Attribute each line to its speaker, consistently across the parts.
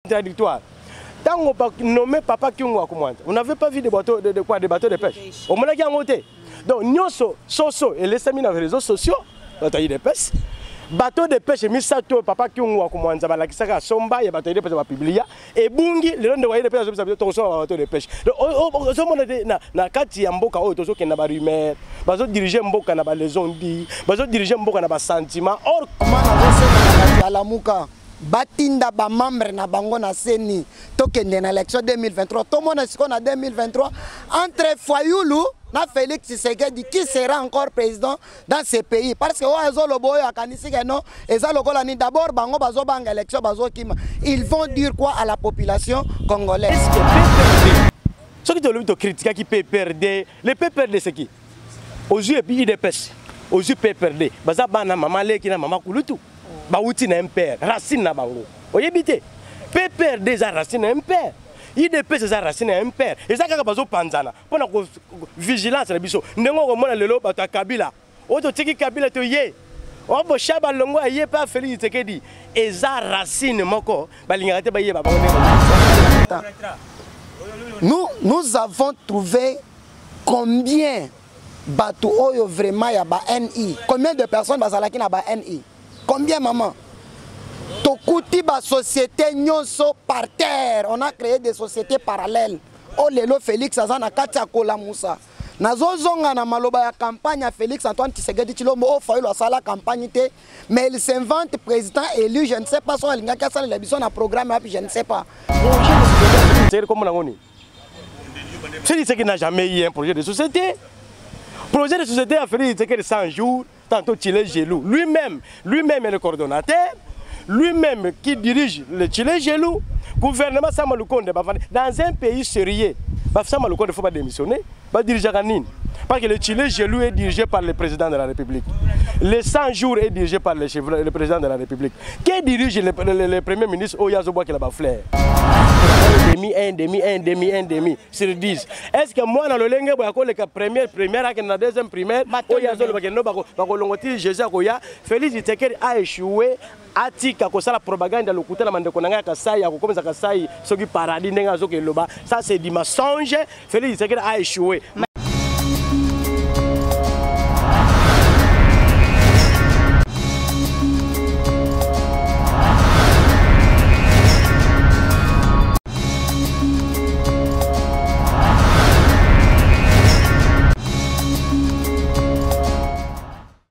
Speaker 1: contradictoire. Tant qu'on pas nommé Papa Kyungu Akumwanta, vous n'avez pas vu des bateaux de pêche. Au moment où on a donc Nyoso, Soso et les séminaires les réseaux sociaux, bateau de pêche. Bateau de pêche, Misato, Papa Kyungu Akumwanta, Balakisaka, Somba, et bateau de pêche, publié. Et Bungi, le long de voyer de pêche, bateau de pêche. Donc, au moment na kati ya mboka oyo tozo kenda ba rumeur, bazo diriger mboka na ba les ondi, bazo diriger mboka na ba sentiment. Or,
Speaker 2: comment na à la muka batinda ba membre na bango na seni tokende na élection 2023. Tout le monde est en 2023 entre Fayulu na Félix Tshisekedi qui sera encore président dans ce pays parce que oazo loboyo akanisi que non ezalokola ni d'abord bango bazo banga élection bazo kima. Ils vont dire quoi à la population congolaise?
Speaker 1: Ce qui te critique qui peut perdre, le peut perdre c'est qui? Aux yeux pays de pêche, aux yeux peut perdre. Baza bana maman leki na maman kulutu. Bauti na impère, racine na bango. Oyebite. Peut perdre des racines na impère. IDP c'est ça racine impère. Et ça kaka bazo panzana. Pona ko vigilance na biso. Ndengo ko mona lelo bato Kabila. Oto tiki Kabila to ye. Obo shaba longo ye pa Félix Tshisekedi. Et ça racine moko balinga te ba ye ba bango.
Speaker 2: Nous avons trouvé combien bateau oyo vraiment ya ba NI. Combien de personnes bazalaki na ba NI? Combien maman? Tokuti ba société nyonso par terre. On a créé des sociétés parallèles. Oh lelo Félix azana katia kola Moussa. Nazozonga na maloba ya campagne à Félix Antoine Tshisekedi Tshilombo oh Fayulu asala campagne te mais il s'invente président élu je ne sais pas son linga kasala la biso na programme je ne sais pas.
Speaker 1: C'est comme on a c'est qui n'a jamais eu un projet de société. Projet de société a fait de 100 jours, tantôt Chile Gelou. Lui-même est le coordonnateur, lui-même qui dirige le Chile Gelou. Gouvernement Samaloukonde, dans un pays sérieux, Samaloukonde ne faut pas démissionner, va diriger Ranine. Parce que le Chile Gelou est dirigé par le président de la République. Les 100 jours est dirigé par le président de la République. Qui dirige le premier ministre Oyazoboa qui l'a flair? Un demi sur 10. Est-ce que moi, dans le lingue, je première, deuxième primaire, Félix Tshisekedi a échoué. Atika ko sala propagande le côté la mandeko nanga kasai ya ko komeza kasai soki paradis ndenga zoke loba ça c'est du mensonge. Félix Tshisekedi a échoué.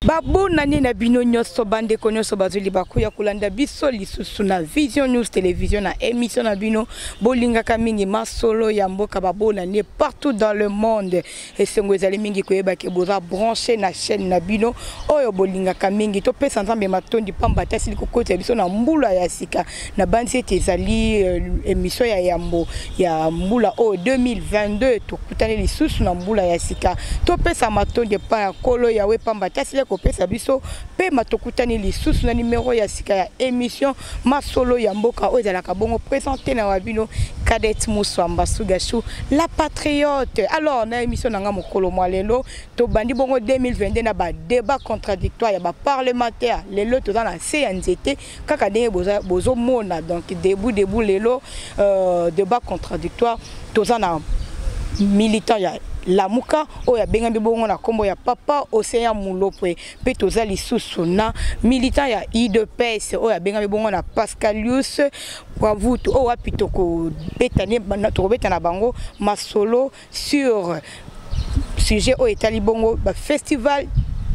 Speaker 3: Babu nani na bino nyoso bande konyoso bazuli bakuya kulanda biso lisusu na Vision News Télévision na émission na bino bolinga kamingi masolo ya mboka babu nani partout dans le monde et sengo ezali mingi koyeba ke boza branché na chaîne na bino oyo bolinga kamingi to pesa nzambe matondi pamba tasili kokota biso na mbula ya sika na banzi ezali émission ya yambo ya mbula o 2022 to kutane lisusu na mbula ya sika to pesa matondi pa ya kolo ya we pamba tasili pesa biso pe matokutani lisusu na numéro ya sika ya émission masolo ya mboka o ezalaka bongo présenté na wabino Cadet Muswamba Sugashu la patriote. Alors na émission nanga mokolo mwa lelo to bandi bongo 2022 na ba débat contradictoire ya ba parlementaire lelo to na CNZT kaka ndenge bozo mona donc debout lelo débat contradictoire to na militant ya Lamuka oya benga bongo na kombo ya papa Océan Mulopwe pe tozali lisusu na militant ya IDPS oya benga bongo na Pascalius Wavutu oya pitoko betane to betana bango masolo sur sujet o etali bongo ba festival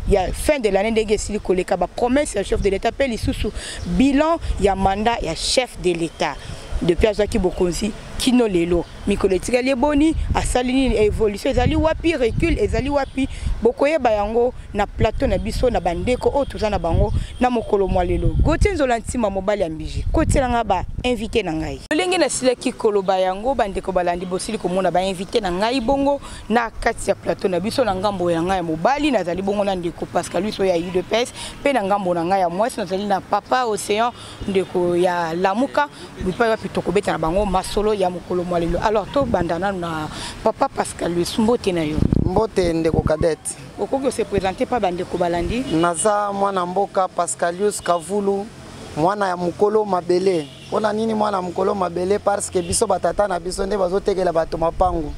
Speaker 3: ya fin de l'année ndenge sili koleka ba promesse ya chef de l'état pe lisusu bilan ya mandat ya chef de l'état depuis Azaki Bokonzi kino lelo mikolo tikali boni asalini évolution ezali wapi recul ezali wapi bokoye bayango na plateau na biso na bandeko o tuzana bango na mokolo mwa lelo gotenzola ntima mobali ya mbiji kotelanga ba invité na ngai lenge na silaki koloba yango bandeko balandi bosili komona ba invité na ngai bongo na kati ya plateau na biso na ngambo ya ngai mobali nazali bongo na ndeko Pascal Luso ya UDPS pe na ngambo na ngai ya mwasi nazali na papa Océan ndeko ya Lamuka bipa wapi tokobeta na bango masolo ya mokolo mwa lelo. Alors to bandana na papa Pascal Luso mbote na yo
Speaker 2: mbote ndeko Cadet
Speaker 3: okoki se présenter pa bandeko balandi
Speaker 2: naza mwana mboka Pascalius Kavulu mwana ya mukolo mabele. Pona nini mwana mukolo mabele? Parce que biso batata na biso nde bazotekela bato mapango.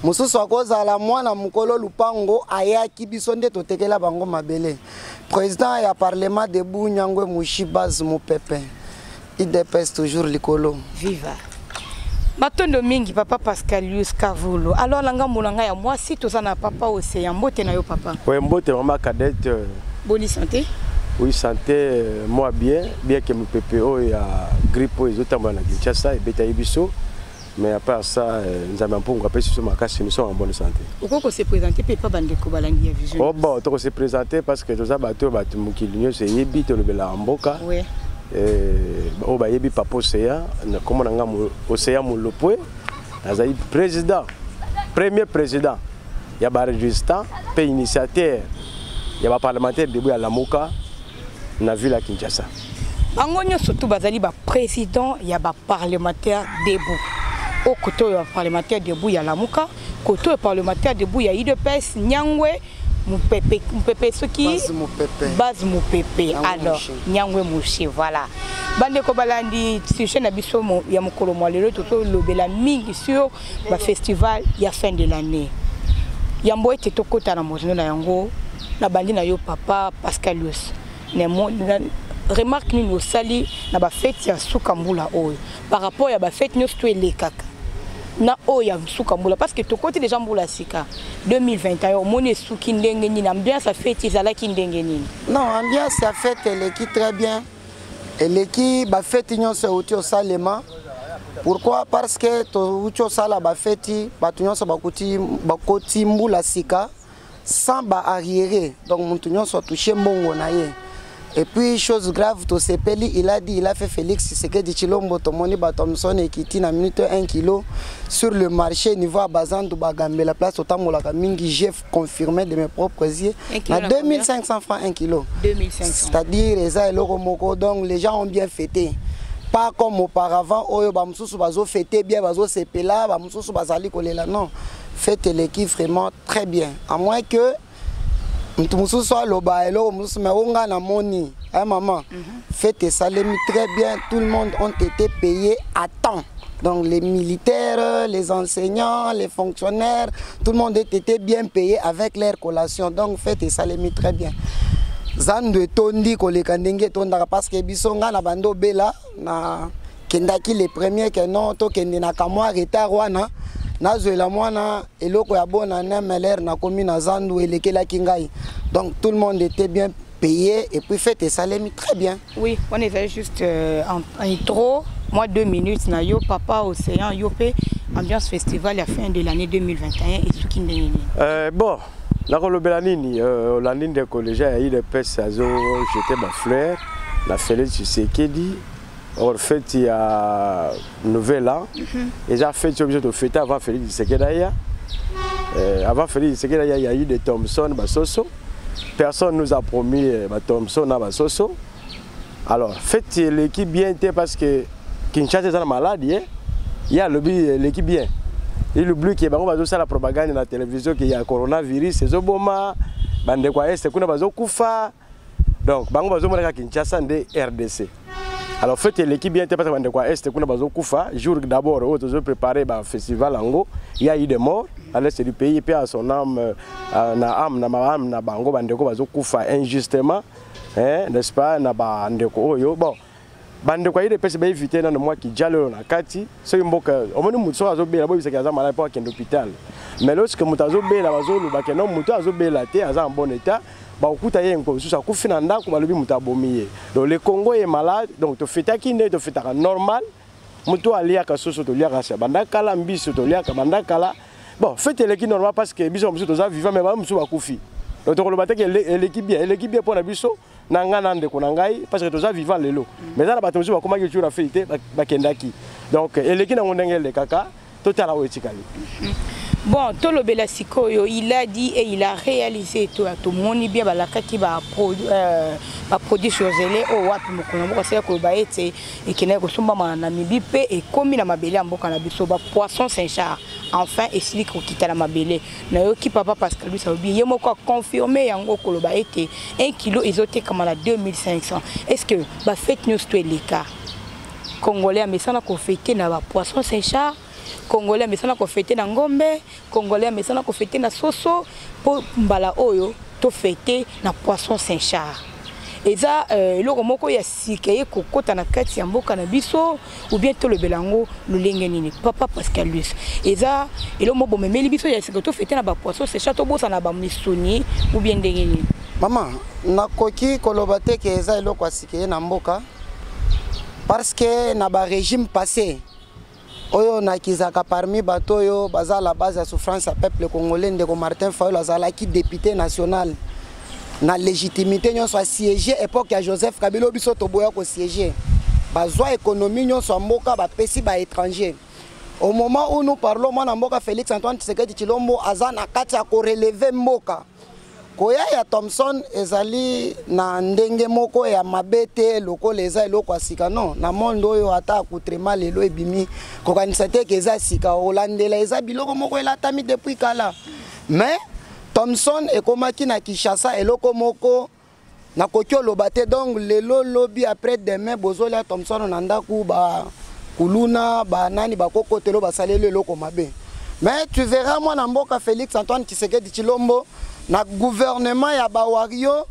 Speaker 2: Mususu akozala mwana mukolo lupango ayaki biso nde totekela bango mabele. Président ya parlement de Nyangwe Mushibaz Mupepe. Il dépêche toujours likolo.
Speaker 3: Viva. Matondo mingi papa Pascalius Kavulo. Alors langa mulanga ya moi si tozana papa Océan mbote na yo papa.
Speaker 1: Oui, mbote vraiment cadette.
Speaker 3: Bonne santé.
Speaker 1: Oui, santé moi bien que mon PPO et grippe aux autres à Kinshasa et beta ibiso. Mais à part ça, nous avons un peu de sur ma casse, nous sommes en bonne santé.
Speaker 3: Pourquoi se présenter Pepa Bandeko Balangi à Vision?
Speaker 1: Oh bon, on se présenter parce que tout ça bateau Mukilunyo c'est Yebi to le bela Mboka. Oui. Oh bah Yebi papa Océan, comme on a Océan Moulopoué, Azaï président, premier président. Il y a des résistants, pays initiateur, il y a des parlementaires debout à la Moka, on a vu la Kinshasa.
Speaker 3: Angonyo surtout bazali ba président, il y a des parlementaires debout. Au côté parlementaire debout, il y a la Mouka. Côté parlementaire debout, il y a IDPS, Nyangwe, Moupepe, ce qui base Moupepe. Alors, Nyangwe Mouché, voilà. Bande Kobalandi, si je n'ai pas il y a mon colombo, le Bela Ming sur le festival, il y a fin de l'année. Yambo était au côté de la Mosino Yango, la bande na yo papa Pascalius. Remarque nous sali na ba fête ya Soukambula oyo par rapport ya ba fête nous tout les kaka na oya Soukambula parce que to côté les gens mbula sika 2021 au moni souki ndenge ni ambiance a fête izala ki ndenge ni
Speaker 2: non ambiance a fête elle est très bien elle est qui ba fête nyo se uti au salema pourquoi parce que to uti au sala ba fête ba tunyo so bakoti mbula sika sans ba arriéré donc montunyo so toucher mbongo na ye. Et puis, chose grave, il a dit, il a fait Félix Tshisekedi Tshilombo, Tomoni Batomson et Kiti na minute 1 kg sur le marché niveau à Bazandou Bagambe, la place au Tamolaka Mingi, j'ai confirmé de mes propres yeux, à 2500 francs 1 kg. 2500. C'est-à-dire, donc les gens ont bien fêté. Pas comme auparavant, Oyo Bamsusu Bazo fêté bien, Bazo Sepela, Bamsusu Bazali Kolela. Non, fête l'équipe vraiment très bien. À moins que. Musu soit loba elo musu mais onga na moni hein maman fête salemi très bien, tout le monde ont été payés à temps, donc les militaires, les enseignants, les fonctionnaires, tout le monde a été bien payé avec leur collation, donc fête salemi très bien. Zande tondi koleka ndenge tonda parce que bisonga na bando bela na kendaki les premiers que non to kende na kamwa retard wana nazoela mwana eloko ya bona na MLR na komi na zandu elekela kingai. Donc tout le monde était bien payé et puis fête salemi très bien. Oui,
Speaker 3: on était juste en intro, moi 2 minutes na yo papa Océan Yopé ambiance festival à fin de l'année 2021 et ce qui n'est
Speaker 1: bon, la Belanini la ligne des collégiens il est pèse azo jeter ma fleur, la Félix Tshisekedi. En fait, il y a Nouvel An. Et j'ai fait obligé de fêter avant Félix Tshisekedi. Avant Félix Tshisekedi, il y a eu des Thompson, Basoso. Personne nous a promis Thompson à Basoso. Alors, faites l'équipe bien parce que Kinshasa est malade. Il y a l'équipe bien. Il oublie qu'il y a la propagande dans la télévision qu'il y a coronavirus, c'est Obama, Bandekwa Est, c'est Kufa. Donc, Kinshasa de RDC. Alors faites l'équipe bien parce que quoi est kuna bazo kufa jour d'abord autres préparer ba festival ango il y a eu des morts à l'est du pays puis à son âme na bango bandeko bazo kufa injustement hein n'est-ce pas na bandeko oyo bon bandeko ile pese ba éviter na moi qui jalo na kati so mboka omoni mutso azo bela bo bisaka za malade pour qu'un hôpital mais lorsque mutazo bela bazo lu ba que non muto azo bela te aza en bon état. Donc le Congo est malade, donc tu fais ta kiné, tu fais ta normal. Muto alia ka soso to liaka sa bandakala mbiso to liaka bandakala. Bon, faites l'équipe normal parce que biso muso to za vivant mais ba muso ba kufi. Donc to kolobata que l'équipe bien pour na biso nanga nande ko nangai parce que to za vivant lelo. Mais ça na bato muso ba koma ki tu la fait ba kendaki. Donc l'équipe na ngondenge le kaka totala wetikali.
Speaker 3: Bon, Tolo Bela Sikoyo, il a dit et il a réalisé tout à tout le monde bien balaka qui va produire sur zélé au wapi mokono c'est que ba été et qui n'est que somba na mibipe et comme na mabele amboka na biso ba poisson Saint-Charles enfin esili kokita na mabele na yoki papa Pascal lui ça veut bien yemo ko confirmer yango koloba ete 1 kilo ezoteka na 2500. Est-ce que ba fake news to eleka Congolais amesana ko fêter na ba poisson Saint-Charles, Congolais amesana ko fêter na ngombe, Congolais amesana ko fêter na soso po mbala oyo to fêter na poisson Saint-Charles. Eza eloko moko ya sikeye kokota na kati ya mboka na biso ou bien to le belango lolenge nini papa Pascal Luis eza eloko mo bomemeli biso ya sikeye to fêter na ba poisson Saint-Charles to bosa na ba misoni ou bien ndenge nini
Speaker 2: maman nakoki koloba te ke eza eloko sikeye na mboka parce que na ba régime passé oyo nakizaka parmi bato oyo baza la base ya souffrance ya peuple congolais ndeko Martin Fayulu azalaki député national na légitimité nyonso a siéger époque ya Joseph Kabila biso toboya ko siéger bazwa économie nyonso mboka ba pesi ba étranger au moment où nous parlons mwana mboka Félix Antoine Tshisekedi Tshilombo azana kati ya ko relever mboka koya ya Thomson ezali na ndenge moko ya mabete loko leza eloko asika non na monde oyo ata akutrema lelo ebimi kokanisa te ke eza sika olandela eza biloko moko elatami depuis kala mais Thomson ekomaki na Kinshasa eloko moko na koki oloba te donc lelo lobi après demain bozolia Thomson na ndaku ba kuluna ba nani ba kokotelo basalelo eloko mabe mais tu verras moi na mboka Félix Antoine Tshisekedi Tshilombo na gouvernement ya Bawario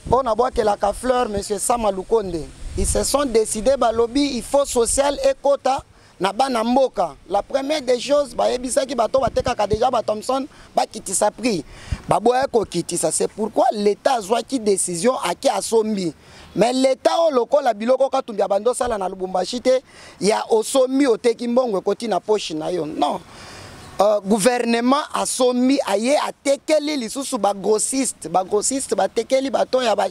Speaker 2: on a boité la fleur monsieur Sama Lukonde ils se sont décidés ba lobby il faut social et quota na bana mboka la première des choses ba yebisaki bato batekaka déjà ba Thomson ba kitisa prix ba boya ko kitisa c'est pourquoi l'état a qui décision aki asombi mais l'état o lokola biloko ka tumbia bando sala na Lubumbashi te ya osombi oteki mbongo ekoti na poche na yo non gouvernement a sommi aye a tekeli lisusu ba grossiste ba tekeli bato ya ba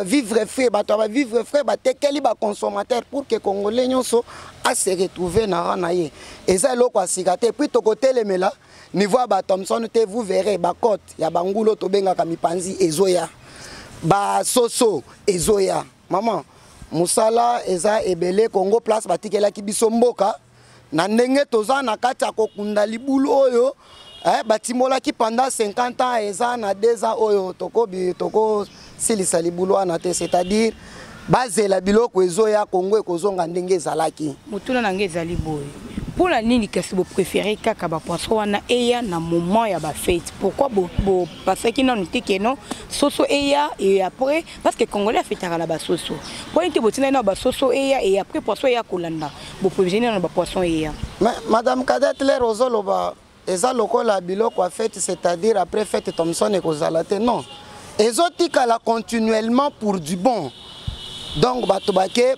Speaker 2: vivre frais bato ba vivre frais ba tekeli ba consommateur pour que congolais nyonso a se retrouver na rana ye eza loko asikate puis to côté lemela niveau ba Thomson te vous verrez ba cote ya bangulo to benga ka mipanzi ezoya ba soso ezoya maman musala eza ebele Congo place batikela ki biso mboka na ndenge toza na kati ya kokunda libulu oyo batimola ki pendant 50 ans eza na 2 ans oyo toko silisa libulu ana te c'est-à-dire bazela biloko ezoya Congo ekozonga ndenge ezalaki
Speaker 3: mutuna na ngeza liboye pour la nini kasi bo préférer kaka ba poisson wana eya na moment ya ba fête pourquoi bo parce que non teke non soso eya et après parce que congolais a fait la ba soso pour inte botina na ba soso eya et après poisson eya kolanda bo provisionner na ba poisson eya
Speaker 2: madame Kadette les rozoloba eza lokola biloko a fête c'est-à-dire après fête Thomson et kozalate non ezotika la continuellement pour du bon. Donc bato bake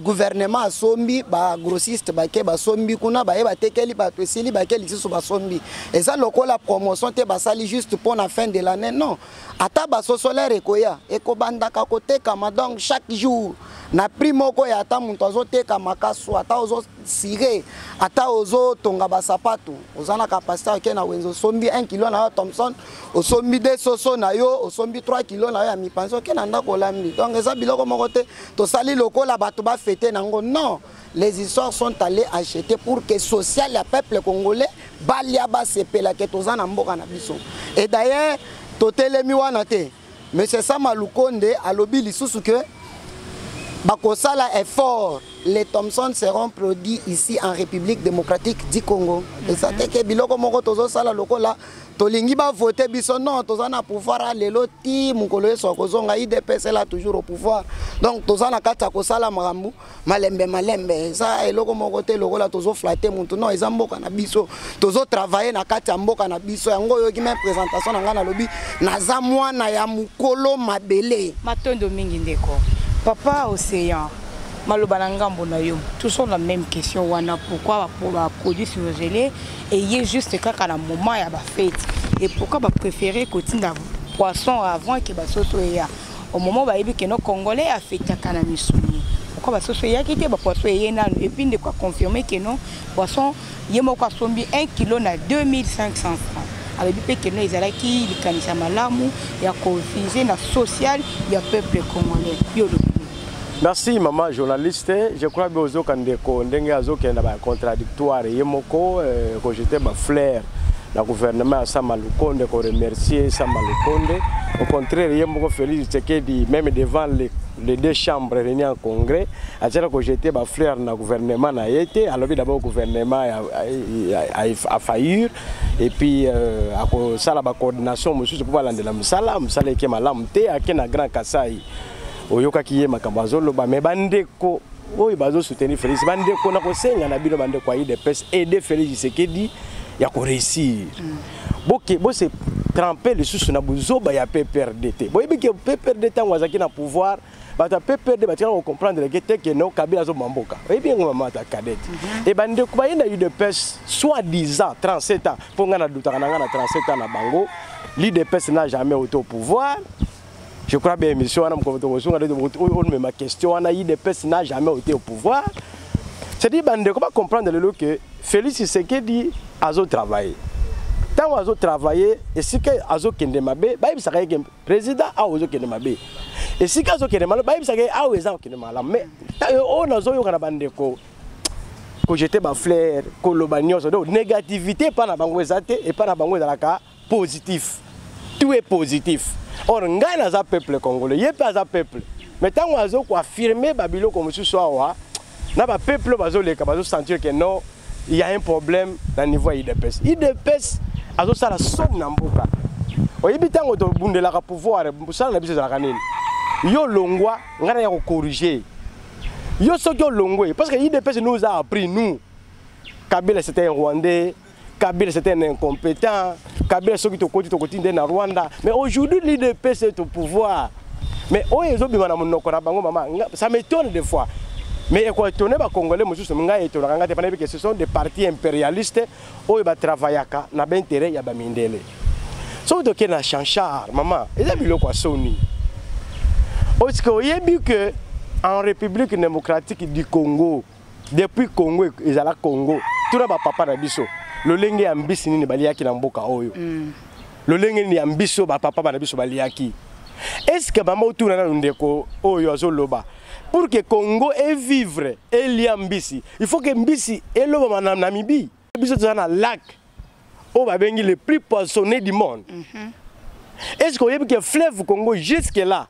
Speaker 2: gouvernement asombi ba grossiste bake basombi kuna baye batekeli bato esili bake lisusu basombi eza lokola promotion te basali juste pour la fin de l'année non ata baso solaire ekoya ekobandaka kotekama donc chaque jour na prix moko ya ata muntu azoteka makasu ata ozo sire ata ozo tonga basapato ozana capacité oke na wenzo sombi 1 kilo na Thomson osombi 2 soso na yo osombi 3 kilo na yo ya mipanzi oke na ndako lambi donc eza biloko moko te to sali lokola bato ba fêter nango non les histoires sont allées acheter pour que social ya peuple congolais balia ba sepela ke tozana mboka na biso et d'ailleurs totelemi wana te monsieur Sama Lukonde alobi lisusu que bakosala effort les Thomson seront produits ici en République démocratique du Congo et ça te ke biloko moko tozo sala lokola tolingi ba voter biso non tozana pouvoir lelo ti mukolo yeso kozonga IDPS là toujours au pouvoir donc tozana kata kosala marambu malembe ça eloko moko te lokola tozo flatter muntu non ezamboka na biso tozo travailler na kata mboka na biso yango yo ki même présentation na ngana lobi naza mwana ya mukolo mabele
Speaker 3: matondo mingi ndeko papa océan maloba na ngambo na yo tous ont la même question wana pourquoi pour la produit surgelé et y est juste kaka na moment ya ba fête et pourquoi ba préférer kotinda poisson avant que ba soso ya au moment ba yebi que nos congolais a fait kana misuni pourquoi ba soso ya kité ba poisson ya na et puis de quoi confirmer que non poisson yemo kwa sombi 1 kilo na 2500 francs avec bi que non ezalaki likanisa malamu ya confiser na social ya peuple congolais yo
Speaker 1: Merci maman journaliste. Je crois que vous avez contradictoire et que j'étais ma fleur. Le gouvernement Samalukonde qu'on remercier Samalukonde. Au contraire, il y a Félix Tshisekedi même devant les deux chambres réunies en congrès. C'est-à-dire que j'étais ma fleur dans le gouvernement a été. Alors d'abord le gouvernement a failli et puis à ça la coordination monsieur pouvoir aller dans la musala qui est malamté à Kena Grand Kasai. Oyoka qui est makabazolo ba me bandeko oyo bazo soutenir Félix bandeko na kosenga na bino bandeko ayi de pes aider Félix Tshisekedi ya ko réussir boke bo se tremper les sous na buzoba ya PPRDT boyebi ke PPRDT ngwazaki na pouvoir bata PPRD batika ko comprendre que non Kabila zo mamboka oyebi ngo mama ta cadette et bandeko ba yina yu de pes soi-disant 37 ans pour ngana dutaka na 37 ans na bango l'IDPS n'a jamais été au pouvoir. Je crois bien, monsieur, on ma question, l'IDPS n'a jamais été au pouvoir. C'est-à-dire, on ne peut pas comprendre que Félix Tshisekedi a travaillé. Tant qu'on a travaillé, et si Azo Kendemabe, il y a un président à Azo Kendemabe. Et si Azo Kendemabe, il y a un Azo Kendemabe. Mais on a que j'étais ma fleur, que le bagnon, négativité, pas dans et pas dans le cas positif. Tout est positif. Or, on a un peuple congolais, il n'y a pas un peuple. Mais tant qu'on a affirmé Babylone comme ce soir, on a un peuple qui va sentir que non, il y a un problème dans le niveau IDPS. IDPS, c'est la somme dans le boka. On a tant de pouvoir, yo longwa, on a corrigé. Yo soko longwe, parce que IDPS nous a appris, nous, Kabila c'était un Rwandais. Kabila c'était un incompétent, Kabila c'est qui est au Rwanda. Mais aujourd'hui, l'IDPS est au pouvoir. Mais ça m'étonne des fois. Mais quand on est Congolais, ce sont des partis impérialistes qui travaillent dans l'intérêt de Mindele. Si vous avez un chanchard, maman, vous avez vu quoi Sony. Parce que vous avez vu qu'en République démocratique du Congo, depuis Congo, ils ont le Congo, tout le monde papa Nabiso. Le lenge ambisi ni baliaki na mboka oyo. Le lenge ni ambiso ba papa ba nabiso baliaki. Est-ce que maman autour na ndeko oyo azoloba pour que Congo et vivre et liambisi, il faut que mbisi et loba na Namibie. Biso tozana lac o ba bengi le plus poissonné du monde. Est-ce que que fleuve Congo jusque là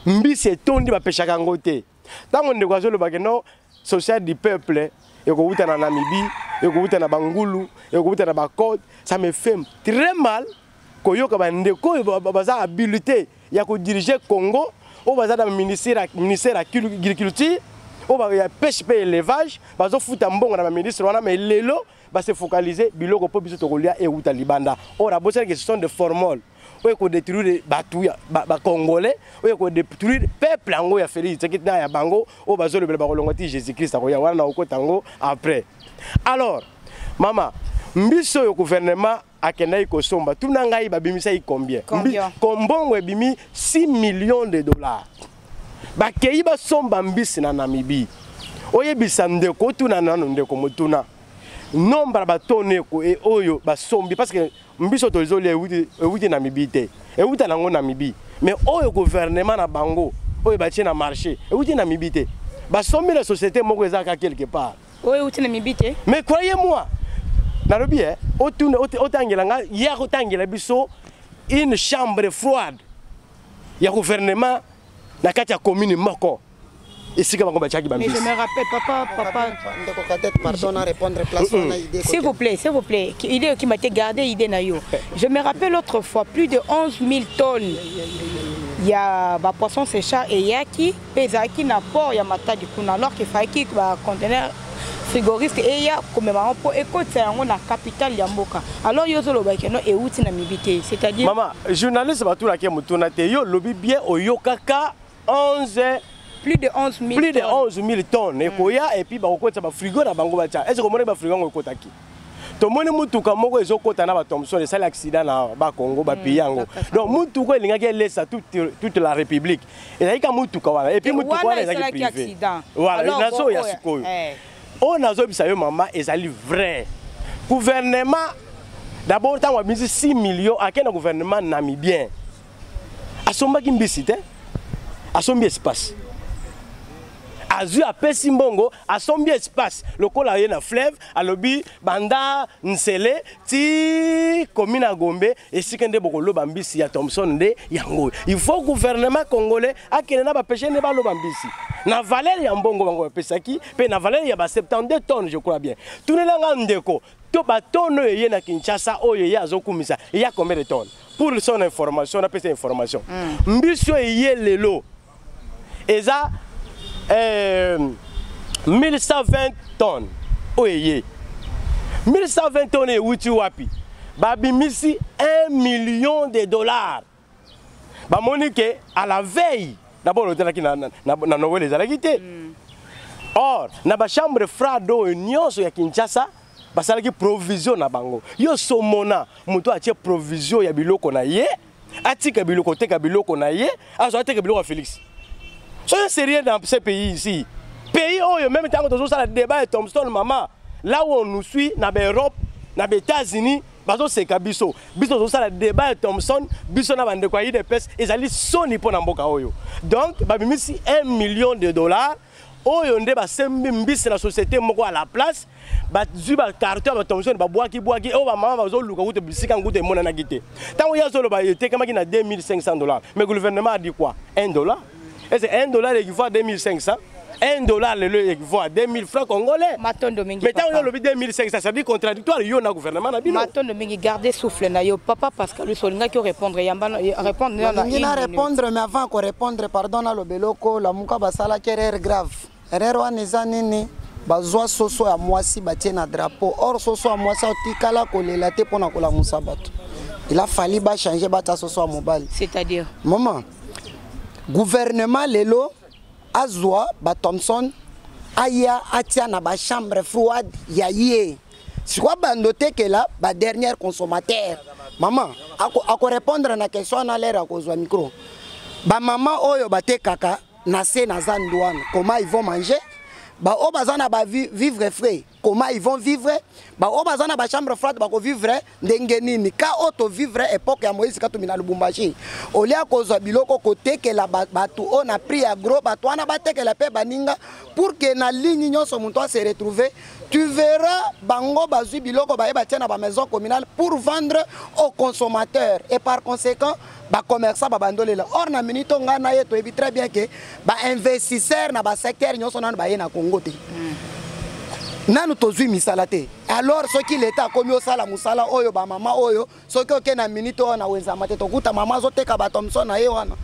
Speaker 1: mbisi etondi ba peshaka ngote. Tango ndeko azoloba que non social du peuple et ko wuta na Namibie na Bangulu, na Bakode, ça me fait très mal que yo kabandeko baza habilité ya ko diriger Congo, au baza dans ministère agriculture, au ba pêche et élevage, bazo futa mbongo na ministre wana mais lelo ba se focaliser biloko po biso tokolia e uta libanda. Ora bossa que ce sont des formules. Oye ko détruire batouya ba congolais, oye ko détruire peuple ango ya Félix Tshisekedi na ya bango, o bazo le ba kolongoti Jésus-Christ ko ya wana ko tango après. Alors, maman, mbiso yo gouvernement akendai ko somba tunanga iba bimisa combien? Kombongo ebimi 6 millions de dollars. Ba kei ba somba mbisi na Namibie. Oye bisande ko tuna nanu ndeko mutuna. Nombre ba tonne ko e oyo ba sombi parce que mbiso to izoli ewuti Namibie te. Ewuta nango Namibie. Mais oyo gouvernement na bango, oyo ba tina marché, ewuti Namibie te. Ba sombi la société moko ezaka quelque part.
Speaker 3: Oui, vous m'habitez.
Speaker 1: Mais croyez-moi, il y a une chambre froide. Il y a un gouvernement dans la commune Moko. Mais je
Speaker 3: me rappelle, papa. S'il vous plaît, idée qui m'a été gardée, idée naïo. Je me rappelle l'autre fois, plus de 11 000 tonnes. Il y a des poissons séchants et il y a qui pèse qui n'a pas, il y a matin du coup, alors qu'il fallait qu'il y ait un conteneur frigoriste et il y a comme un peu écoute, c'est la capitale Yamboka. Alors il y a des gens qui sont Namibie, c'est-à-dire.
Speaker 1: Maman, journaliste, yo lobby bien au Yokaka 11.
Speaker 3: Plus de 11 000
Speaker 1: plus de 11 000 tonnes. Et puis, il y a frigo dans Bango. Est-ce que vous avez un frigo dans Kotaki? Tout le monde a dit que accident dans Congo, donc, il a laissé toute la République. Et puis, il a privé. Voilà, on a dit que maman est vrai. Gouvernement, d'abord, on a mis 6 millions à quel gouvernement namibien. À son bac, à son espace. Azu apesi mbongo asombi espace lokola ye na fleuve alobi banda nsele ti komina Gombe esika nde bokolo bambisi ya Thompson nde yango. Il faut gouvernement congolais akene na ba pêcher ne ba lo bambisi. Na valeur ya mbongo bango pesaki pe na valeur ya ba 72 tonnes je crois bien. Tunelanga ndeko to ba tonne ye na Kinshasa oyo ye azokumisa. Il y a combien de tonnes? Pour son information, on a cette information. Mbisio ye lelo. Eza 1120 tonnes. Oye. 1120 tonnes et wuti wapi. Babi misi 1 million de dollars. Ba monique à la veille. D'abord l'hôtel qui na Noël les alakité. Or, na ba chambre frado nyonso ya Kinshasa. Basalaki provision na bango. Yo somona muto atie provision ya biloko na ye. Atika biloko teka biloko na ye. Azo ateka biloko Félix. Soyez sérieux dans ce pays ici. Pays où même temps que ça le débat est Thompson maman. Là où on nous suit dans l'Europe, dans les États-Unis, bazo c'est kabiso. Biso ça le débat est Thompson, biso na bande quoi de pes et ali soni pour namboka oyo. Donc babimisi 1 million de dollars. Oyo nde ba sembi mbisi na société moko à la place. Ba zuba carton ba Thompson ba boaki o ba mama bazo luka kuto bisika ngute mona na gité. Tant ya zolo ba yete kama kina 2500 dollars. Mais le gouvernement a dit quoi? 1 dollar. Et c'est 1 dollar équivaut à 2500. 1 dollar le équivaut à 2000 francs congolais. Mais tant que le 2500, ça dit contradictoire. Il y a un gouvernement.
Speaker 3: Maton de Mingi, gardez souffle. Papa Pascal, le soldat qui répondre. Répondre,
Speaker 2: mais avant qu'on répondre, pardon, à l'obéloko, la mouka basala qui est grave. Erreur nini. Bazwa soso ya mwasi batie na drapeau. Or soso ya mwasi otikala kolela te pona kola musabato. Il a fallu ba changer bata soso ya mobile.
Speaker 3: C'est-à-dire
Speaker 2: maman gouvernement lelo azwa ba Thompson aya atia na ba chambre froide ya ye. Si quoi bandote que là ba dernier consommateur. Maman ako répondre na question na l'air akozwa micro. Ba maman oyo bate kaka na se na zandouane comment ils vont manger? Ba o bazana ba vivre frais comment ils vont vivre? Ba o bazana ba chambre froide ba ko vivre ndenge nini ka auto vivre époque ya Moïse Katumbi na Lubumbashi olia kozwa biloko kote que la batu on a pris à gros batu ana bate que la pe baninga pour que na ligne nyonso muntu se retrouver. Tu verras bango bazui biloko ba eba tiena ba maison communale pour vendre aux consommateurs et par conséquent ba commerçant ba bandolela. Or na minito ngana yeto ebi très bien que ba investisseur na ba secteur nyonso na ba ye na Congo te. Nanu tozui misala te. Alors ce qui l'état comme osala musala oyo ba mama oyo soki oke na minito na wenza mate tokuta mama zoteka ba Thompson na ye wana.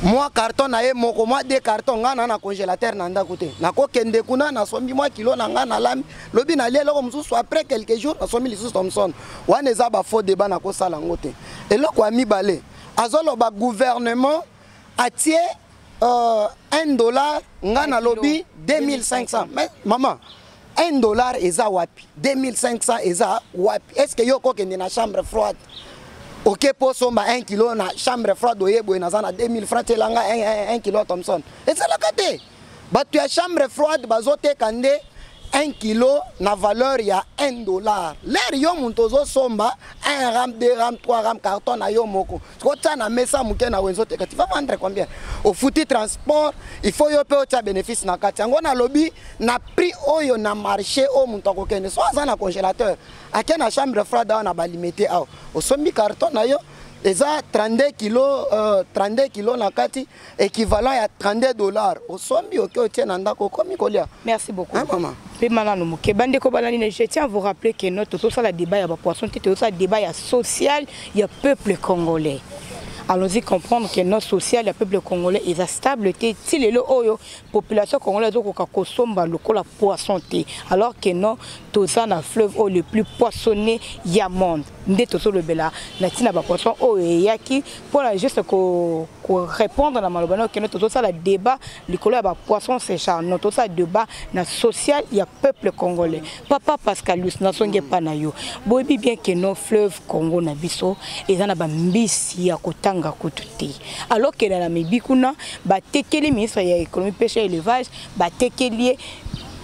Speaker 2: Moi carton na ye moko moi deux cartons ngana na congélateur na ndako te. Na ko kende kuna na sombi moi kilo na ngana lami lobi na lelo ko mususu après quelques jours na sombi lisusu Thompson. Wana eza ba faux débat na ko sala ngote. Eloko amibale azolo ba gouvernement atie $1 ngana lobi 2500. Mais maman 1 dollar eza wapi 2500 eza wapi? Est-ce que yoko kende na chambre froide? Ok pour somba 1 kilo na chambre froide oyebo na zana 2000 francs telanga 1 kilo Thompson. Et c'est la kate. Ba tu as chambre froide bazote kande 1 kilo na valeur ya $1. L'air yo muntozo somba 1 gram, 2 gram, 3 gram carton na yo moko. Kota na mesa muke na wenzo te tu vas vendre combien? Au foutu transport, il faut yo pe o bénéfice na kati. Ngo na lobby na prix oyo na marché o muntu ko kende. So za na congélateur. Ake na chambre froide na ba limité a. O sombi carton na yo eza 32 kilos na kati équivalent à $32. Au sombi ok otena ndako komi kolia.
Speaker 3: Merci beaucoup.
Speaker 2: Hein, maman.
Speaker 3: Je tiens à vous rappeler que notre social débat, il y a poisson, il débat social, il y a peuple congolais. Allons-y comprendre que notre social, le peuple congolais est stable. Si la population congolaise est la poisson, alors que non, tout ça dans le fleuve le plus poissonné il y a monde. Ndé tout le bela, natina ba poisson yaki pour juste répondre à la malobano que notre tout ça le débat, le ba poisson c'est charme. Notre ça débat na social il y a peuple congolais. Papa Pascal Luce na songe pa na yo. Boyebi bien que nos fleuves Congo na biso ezana ba mbisi ya kotanga kututi. Alors que dans la mibikuna ba tekeli ministre ya économie pêche et élevage ba tekeli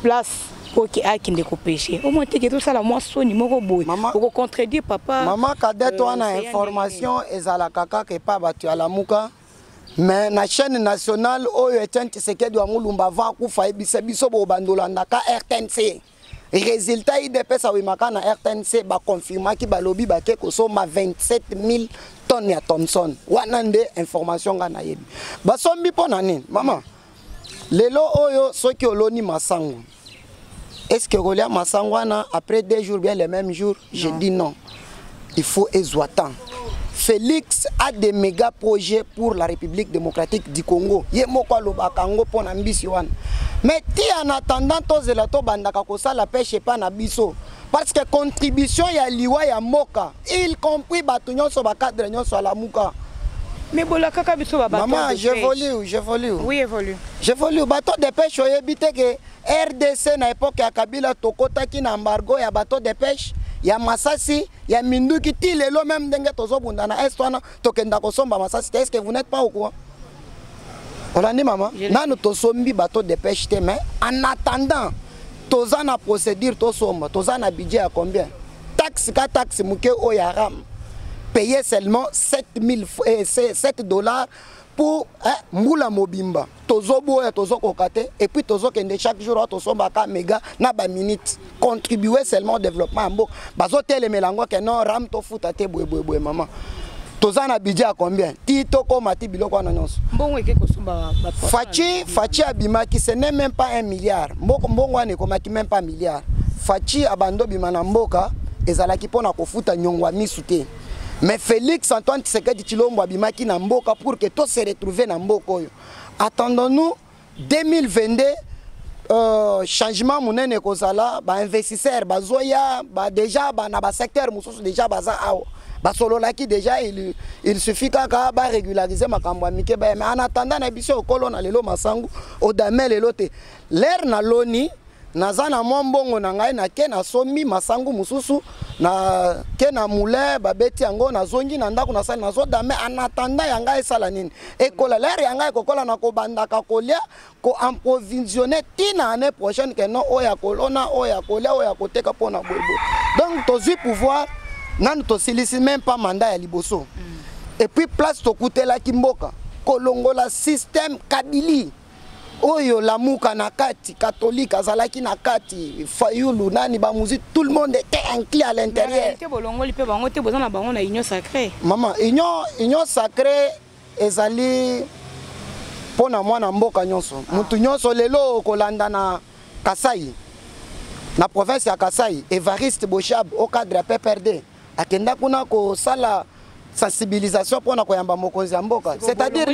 Speaker 3: place pour que aille de pêcher. Au moins que tout ça la moisson numéro boy. Pour contredire papa.
Speaker 2: Maman cadet toi na information ezala kaka que pas battu à la muka. mais na chaîne nationale oyo Etienne Tshisekedi wa Mulumba va kufa ebisa biso bo bandolanda ka RTNC. Résultat IDPS awimaka na RTNC ba confirma ki balobi bake kosoma 27 000 tonnes ya Thomson. Wana nde information nga na yebi. Basombi pona nini? Maman. Lelo oyo soki oloni masango. Est-ce que Rolia Massangwana après 2 jours bien les mêmes jours? Je dis non. Il faut exoitant. Félix a des méga projets pour la République démocratique du Congo. Yemoko loba Congo pour ambition. Mais ti en attendant tous les to bandaka kosa la pêche pas na biso. Parce que contribution ya liwa ya moka, y compris batunyon so ba cadre nyon so la muka.
Speaker 3: Mais bola kaka biso ba bateau.
Speaker 2: Maman, j'évolue.
Speaker 3: Oui, évolue.
Speaker 2: J'évolue. Bateau de pêche oyebite que RDC na époque ya Kabila tokota ki na embargo ya bateau de pêche. Ya Masasi, ya Minduki, ti lelo même denge tozo bundana estwana tokenda kosomba Masasi. Est-ce que vous n'êtes pas au courant? Olandi maman, nanu tosombi bateau de pêche te, mais en attendant, toza na procédure tosomba, toza na budget à combien? Taxe ka taxe muke oyaram. Payer seulement $7 pour Moula Mobimba. Tozo boya tozo kokate et puis tozo kende chaque jour tosomba ka méga na ba minute contribuer seulement au développement mbo. Bazo tele melango ke non ram to futa te boye maman. Toza na budget à combien? Ti toko mati biloko na nyonso.
Speaker 3: Mbongo eke kosomba ba
Speaker 2: Fachi abimaki ce n'est même pas 1 milliard. Mbongo ane komaki même pas milliard. Fachi abando bimana mboka ezalaki pona kofuta nyongwa misute. Mais Félix Antoine Tshisekedi Tshilombo abimaki na mboka pour que tout se retrouve na mboka oyo. Attendons-nous 2022 changement munene kozala ba investisseurs bazoya ba déjà ba na ba secteur mususu déjà baza awo. Ba sololaki déjà il suffit kaka ba régulariser makambo amike ba mais en attendant na biso okolo na lelo masangu odamel lelo te. L'air na loni nazana mbongo na ngai na ke na somi masangu mususu na ke na moulin babeti yango na zongi na ndako na sali na zoda mais en attendant yanga esala nini ekola l'air yanga ekokola na kobandaka kolia ko approvisionner tina année prochaine que non oya kolona oya kolia oya koteka pona bobo. Donc tozi pouvoir nan to silisi même pas mandat ya liboso. Et puis place to kutela kimboka kolongola système Kabili. Oyo la muka na kati catholique azalaki na kati fayulu nani ba musique tout le monde était inclus à l'intérieur.
Speaker 3: Union sacrée.
Speaker 2: Maman, union sacrée ezali pona mwana mboka nyonso. Mutu nyonso lelo kolanda na Kasai. Na province ya Kasai, Evariste Bochab au cadre ya PPRD. Akenda kuna ko sala sensibilisation pour koyamba mokonzi ya mboka. C'est-à-dire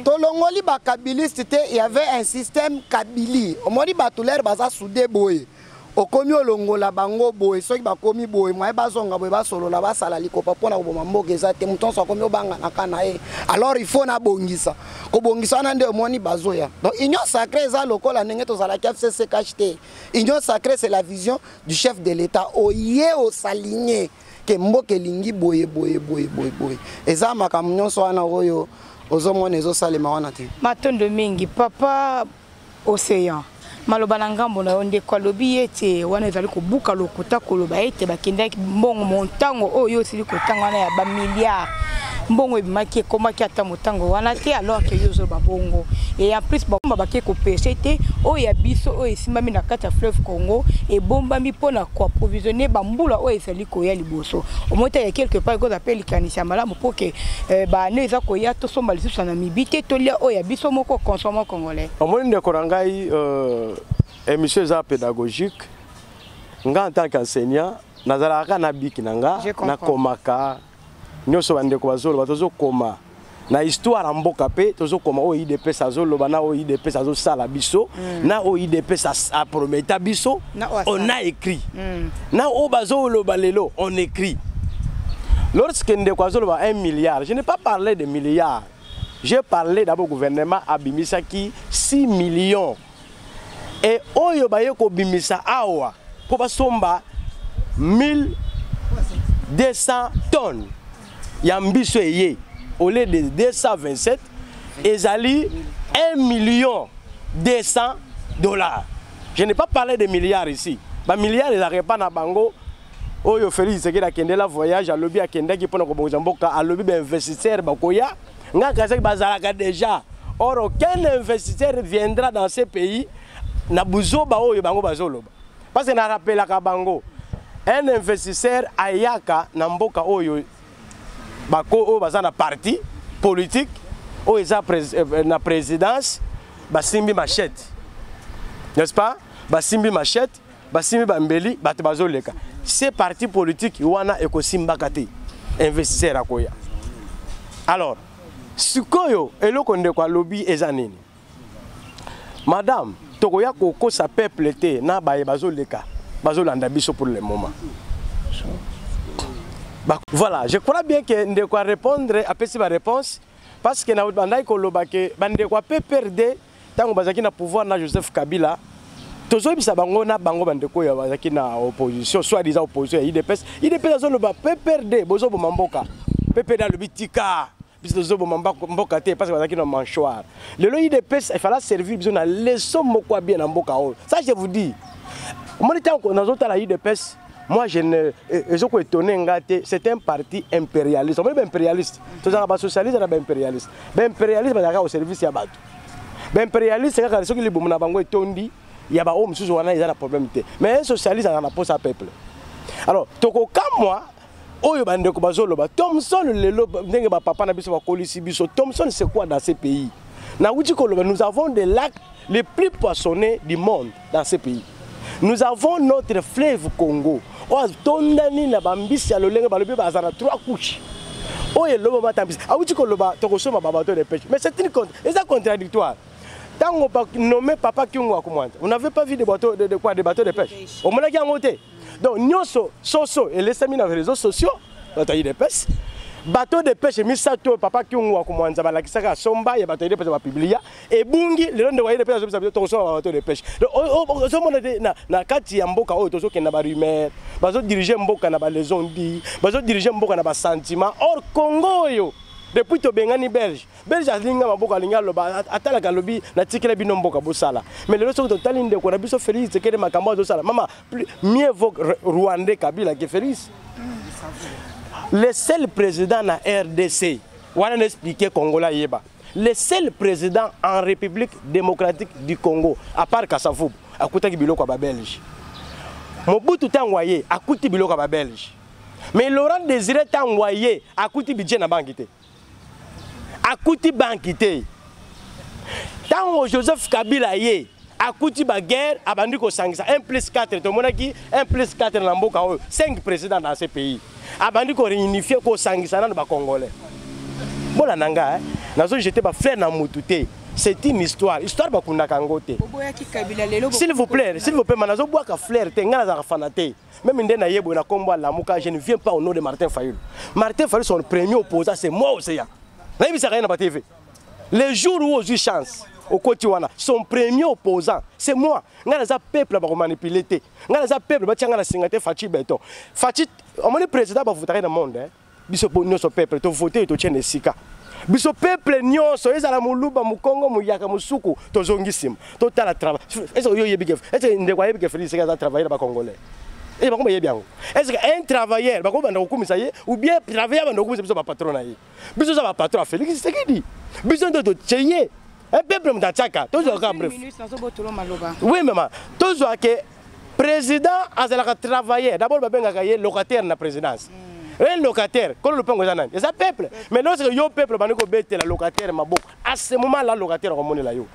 Speaker 2: tolongoli ba kabiliste te, il y avait un système kabili. Omoni batuler baza soudé boye. Okomi olongola bango boye, soki bakomi boye, mwa bazonga boye basolola basala likopa pona koboma mboka ezate mutonso akomi obanga na kana e. Alors il faut na bongisa. Ko bongisa na nde omoni bazoya. Donc union sacrée za lokola ndenge tozala ki FCC KHT. Union sacrée c'est la vision du chef de l'État. Oye o s'aligner. Que mboke lingi boye. Eza makambo nyonso wana oyo ozomona ezosalema wana te.
Speaker 3: Matondo mingi papa océan. Maloba na ngambo na onde kwa lobi ete wana ezali kobuka lokuta koloba ete bakendaki mbongo montango oyo sili kotanga na ya ba milliards. Mbongo ebimaki ekomaki ata motango wana te alors que yozo babongo. Et en plus bomba bake ko pêcher te oyo ya biso oyo esimbami na kati ya fleuve Congo et bombami pona ko approvisionner bambula oyo ezali koya liboso. Omota ya quelque part ko appelle kanisa malamu pour que ba neza koya to somba lisusu na mibite to lia oyo ya biso moko consommant congolais.
Speaker 1: Omoni de korangai émission za pédagogique nga en tant qu'enseignant nazalaka na biki nanga na komaka nyoso bande ko bazolo batozo koma na histoire mboka pe tozo koma o IDP sazolo bana o IDP sazo sala biso na o IDP sa prometa biso on a écrit na o bazolo balelo on écrit lorsque ndeko azolo ba 1 milliard je n'ai pas parlé de milliards j'ai parlé d'abord gouvernement abimisaki 6 millions et oyo baye ko bimisa awa po basomba 1200 tonnes Yambiso eye au lieu de 227 ezali 1,200,000,000 Je n'ai pas parlé de milliards ici. Ba milliards ils n'arrivent pas na bango. Oyo Félix Tshisekedi akende la voyage à lobby akende ki pona ko bonza mboka à lobby ba investisseur bakoya nga kazaki bazalaka déjà. Or aucun investisseur viendra dans ce pays na buzoba oyo bango bazoloba. Parce que na rappelaka bango un investisseur ayaka na mboka oyo bako oyo baza na parti politique oyo eza na présidence basimbi machette. N'est-ce pas? Basimbi machette, basimbi bambeli, bato bazoleka. Ces partis politiques wana ekosimbaka te investisseur akoya. Alors, sikoyo eloko ndeko lobby eza nini? Madame, tokoya koko sa peuple te na baye bazoleka, bazolanda biso pour le moment. Voilà, je crois bien que ndeko répondre après cette réponse parce que na bandai ko lobake bandeko pe perdre tango bazaki na pouvoir na Joseph Kabila. Tozo bisa bango na bango bandeko ya bazaki na opposition, soit disant opposition ya IDPS. IDPS zo loba pe perdre bozo bo mamboka. Pe perdre le bitika. Biso zo bo mamboka te parce que bazaki na manchoir. Le lo IDPS il fallait servir biso na leçon moko bien na mboka o. Ça je vous dis. Moi tant que dans autres la IDPS, moi je ne je suis étonné ngate, c'est un parti impérialiste. On est impérialiste. Tous les socialistes sont impérialistes. Impérialiste bazaka au service ya bato. Impérialiste c'est quand ceux qui les bomna bango etondi. Il y a des gens qui ont un problème. Mais un socialiste a un apport à peuple. Alors, toko comme moi, Thomson, Thomson, c'est quoi dans ces pays? Nous avons des lacs les plus poissonnés du monde dans ces pays. Nous avons notre fleuve Congo. Mais c'est contradictoire. Tant qu'on nommé Papa Kyungu Akumwanda, vous n'avez pas vu des bateaux de pêche. Au moins, il y a un côté. Donc, Nyoso, Soso et les séminaires des réseaux sociaux, bateau de pêche. Bateau de pêche, Misato, Papa Kyungu Akumwanda, Balakisaka, Somba, et bateau de pêche, Publia, et Bungi, le long de voyer de pêche, bateau de pêche. Donc, na Kati Mboka, Otoso, qui n'a pas rumeur, bateau diriger Mboka, n'a pas les ondes, bateau diriger Mboka, n'a pas sentiment. Or, Congo, yo. Depuis que Bengani Belge, Belge a linga maboka linga loba atala kalobi na tikela bino mboka bosala. Mais le reste de talinde ko na biso Félix Tshisekedi makambo bosala. Maman, mieux vaut Rwandais Kabila que Félix. Le seul président na RDC, on a expliqué Congola yeba. Le seul président en République démocratique du Congo, à part Kassavou, a coûté biloko ba Belge. Mobutu t'a envoyé a coûté biloko ba Belge. Mais Laurent Désiré t'a envoyé a coûté budget na banquité. Akouti bankité. Tant Joseph Kabila yé, akouti ba guerre, abandi ko sangisa 1+4, to monaki 1+4 na mboka 5 présidents dans ce pays. Abandi ko réunifier ko sangisa na ba Congolais. Bola nanga, nazo jeter ba frère na mututé. C'est une histoire ba kunda kangote. S'il vous plaît, manazo boa ka frère te ngana za fanaté. Même ndena yebo na kombo la muka, je ne viens pas au nom de Martin Fayulu. Martin Fayulu son premier opposant, c'est moi aussi. Les jours où j'ai chance, au Kotiwana, son premier opposant, c'est moi. Nous peuple qui manipulé. Nous peuple qui a signé Fachi Beton. Fachi, on est président de voter dans le monde. Biso peuple, tu voter, tu tiens Sika. Biso peuple, nyonso, ezala muluba, mukongo, muyaka, musuku, tu zongisim. Tu as le travail. Est-ce que tu as que Félix a travaillé dans le Congolais? Est-ce qu'un travailleur, ou bien travailleur, c'est patron. Biso ça patron Félix Tshisekedi. Biso de tchéyer. Un peuple m'tachaka. Oui maman. Toujours que président azalaka travailleur. D'abord babengaka ye locataire na présidence. Un locataire, quand le pengo zanan. Et ça peuple. Mais lorsque yo peuple baniko bete la locataire maboko. À ce moment là locataire on la yo.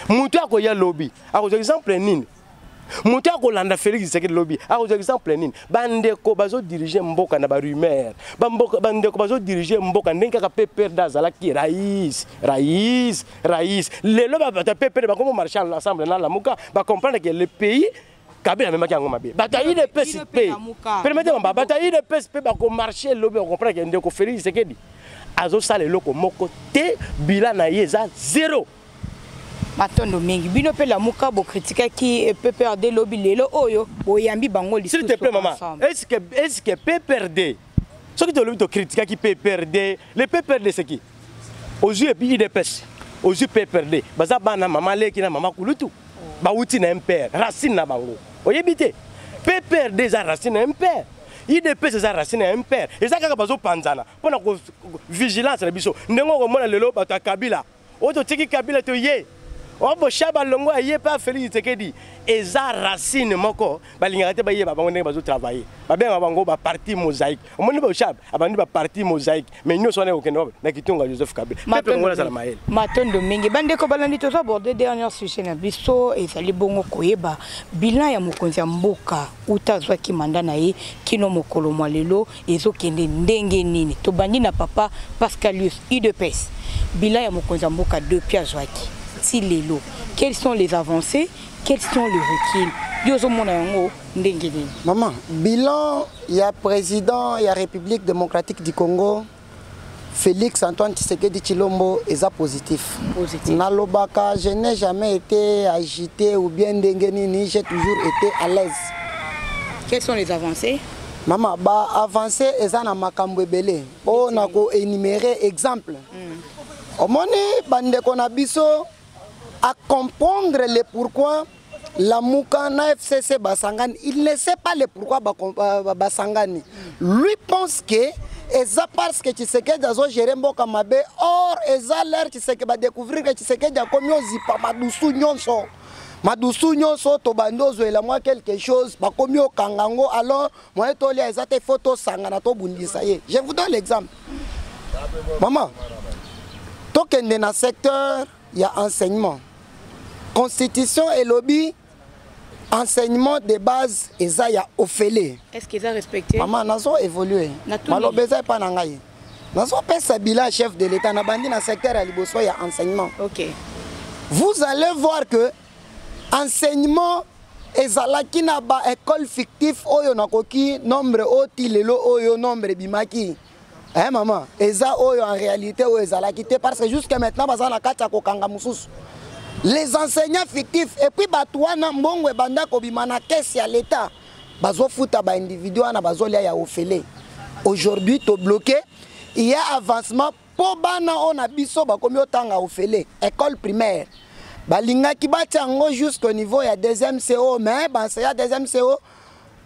Speaker 1: Mutu ko ya lobby. A exemple nini? Mutu ko landa Félix Tshisekedi lobby. A exemple nini? Bandeko bazo diriger mboka na ba rumeur. Bandeko bazo diriger mboka ndenge ka pepper dazala ki raïs. Le loba ba pepper ba comme marcher ensemble na la muka ba comprendre que le pays Kabila même qui a ngomabé. Bataille de PSP. Permettez-moi, bataille de PSP ba ko marcher lobby on comprend que ndeko Félix Tshisekedi azo sala loko moko te bilan na yeza 0.
Speaker 3: Matondo mingi bino pe la muka bo critique qui PPRD lobby lelo oyo boyambi bango li.
Speaker 1: S'il te plaît maman, est-ce que PPRD ce qui te lobby to critique qui PPRD, le PPRD c'est qui? Aux yeux puis IDPS, aux yeux PPRD, baza bana maman leki na maman kulutu. Ba uti na impère, racine na bango. Oyebité. PPRD za racine na impère. IDP c'est ça racine impère et ça kaka bazo panzana pour la vigilance na biso ndengo ko mona lelo bato Kabila oto tiki Kabila to ye on bo shaba longo aye pas Félix Tshisekedi et ça racine moko balingate ba ye ba bango ndenge bazo travailler ba benga bango ba parti mosaïque on moni ba shaba abandi ba parti mosaïque mais nous on est au Kenya na kitunga Joseph Kabila pepe ngola sala mael
Speaker 3: matondo mingi bande ko balandi to aborder dernier sujet na biso ezali bongo koyeba bilan ya mokonzi ya mboka utazwa ki manda na ye kino mokolo mwa lelo ezokende ndenge nini to bandi na papa Pascalius UDPS bilan ya mokonzi ya mboka depuis azwaki ti lelo quels sont les avancées quels sont les reculs yozo mona yango ndenge nini
Speaker 2: maman bilan ya président ya République démocratique du Congo Félix Antoine Tshisekedi Tshilombo est positif. Nalobaka, je n'ai jamais été agité ou bien ndenge nini, j'ai toujours été à l'aise.
Speaker 3: Quelles sont les avancées?
Speaker 2: Maman, ba avancé eza na makambo ebele. O nako énumérer exemple. Omoni bande ko na biso à comprendre le pourquoi la Moukana FCC Basangani, il ne sait pas le pourquoi Basangani. Lui pense que c'est parce que Tshisekedi a géré Mboka Mabe, or eza l'air Tshisekedi va découvrir que Tshisekedi a commis zipa madusu nyonso. Madusu nyonso to bandozo et la moi quelque chose, ba commis au Kangango, alors moi toli a ezate photo sangana to bundisa ye. Je vous donne l'exemple. Maman, tokende na secteur, il y a enseignement. Constitution et lobby, enseignement de base, et ça y a offélé.
Speaker 3: Est-ce qu'ils ont respecté? Maman,
Speaker 2: nous avons évolué. Malo beza pas nangai. Nous avons fait ce bilan chef de l'État. Nous avons dit dans le secteur à Liboso, il y a enseignement.
Speaker 3: Ok.
Speaker 2: Vous allez voir que enseignement ezalaki na ba école fictif oyo nakoki nombre oti lelo oyo nombre bimaki. Hein maman, eza oyo en réalité oyo ezalaki te parce que jusqu'à maintenant bazana kata ko kanga mususu. Les enseignants fictifs et puis batouana mbongo banda ko bimana caisse ya l'état. Bazo futa ba individu na bazo lia ya ofele. Aujourd'hui to bloqué, il y a avancement po bana on a biso ba komi otanga ofele école primaire. Balinga ki batango jusqu'au niveau ya deuxième CO mais ba c'est ya deuxième CO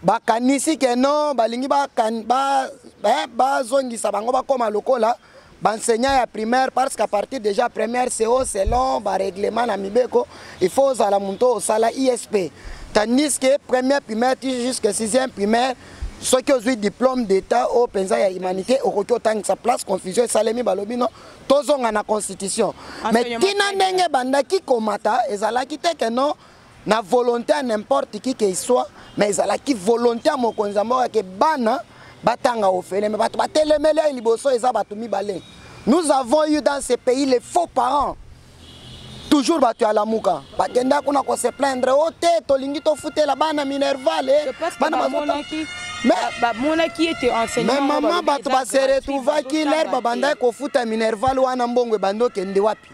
Speaker 2: ba kanisi ke non balingi ba kan ba zongisa bango ba koma lokola enseignant à primaire parce qu'à partir déjà première CO selon le règlement na mibeko il faut à la monto au sala ISP tandis que première primaire jusqu'à 6e primaire ceux qui ont eu diplôme d'état au pensa ya humanité au retour tant sa place confusion salemi balobino tozonga na constitution mais tina ndenge banda ki komata ezala ki te que non na volonté n'importe qui qu'il soit mais ezala ki volonté mo konzamba ke bana batanga ofele mais bato batelemele liboso eza bato mibale. Nous avons eu dans ce pays les faux parents. Toujours battu à la mouka. Bakenda kuna ko se plaindre ote tolingi to fouter la bana Minerval bana
Speaker 3: monaki. Mais monaki était enseignant.
Speaker 2: Mais maman bato ba se retrouva ki l'air babanda ko fouter Minerval wana mbongwe bando kende wapi.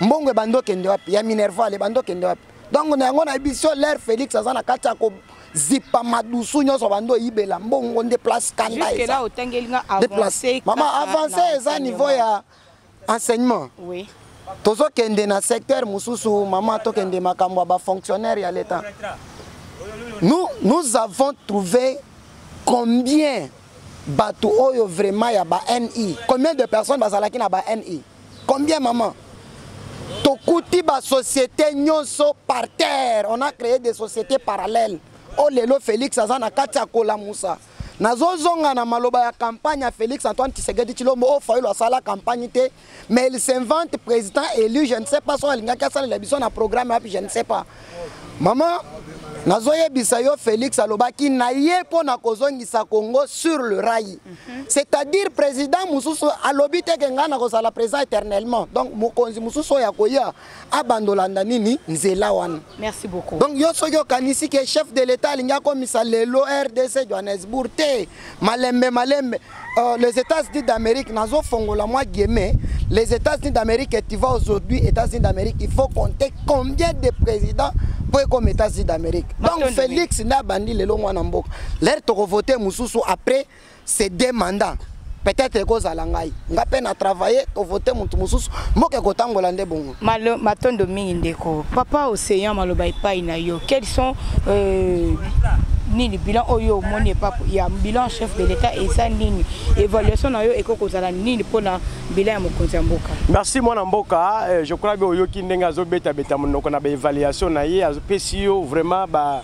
Speaker 2: Mbongwe bando kende wapi ya Minerval bando kende wapi. Donc na ngona biso l'air Félix azana kata ko zipa madusu nyoso bando ibela mbongo de place kanda
Speaker 3: jusque là otangelinga avancer
Speaker 2: maman avancer eza niveau ya enseignement
Speaker 3: oui
Speaker 2: tozo kende na secteur mususu maman to kende makambo ba fonctionnaire ya l'état nous avons trouvé combien bato oyo vraiment ya ba NI combien de personnes bazalaki na ba NI combien maman tokuti ba société nyonso par terre on a créé des sociétés parallèles. Oh lelo Félix azana katia kola Moussa. Nazo zonga na maloba ya campagne Félix Antoine Tshisekedi Tshilombo o failo asala campagne te mais il s'invente président élu je ne sais pas son alinga kasala la biso na programme je ne sais pas. Maman nazo yebisa yo Félix alobaki na ye pona kozongisa Congo sur le rail. C'est-à-dire président mususu alobi te kenga na kozala président éternellement. Donc mokonzi mususu ya koya abandolanda nini nzela wana.
Speaker 3: Merci beaucoup.
Speaker 2: Donc yo soyo kanisi ke chef de l'état linga komisa lelo RDC Johannesburg te malembe les États-Unis d'Amérique nazo fongola moi guillemets les États-Unis d'Amérique tu vas aujourd'hui États-Unis d'Amérique il faut compter combien de présidents comme États-Unis d'Amérique. Donc Félix n'a bandi le long en mboka. L'air to voter mususu après ces 2 mandats. Peut-être que ça langai. Nga peine à travailler to voter mususu mboka kotangola nde bongo.
Speaker 3: Matondo mingi ndeko. Papa océan maloba ipai na yo. Quels sont nini bilan oyo moni pas ya bilan chef de l'état et ça nini évaluation na yo ekoko zala nini pona bilan ya mokonzi mboka.
Speaker 1: Merci mon mboka, je crois que oyo ki ndenga zo beta monoko na ba évaluation na ye azopesi yo vraiment ba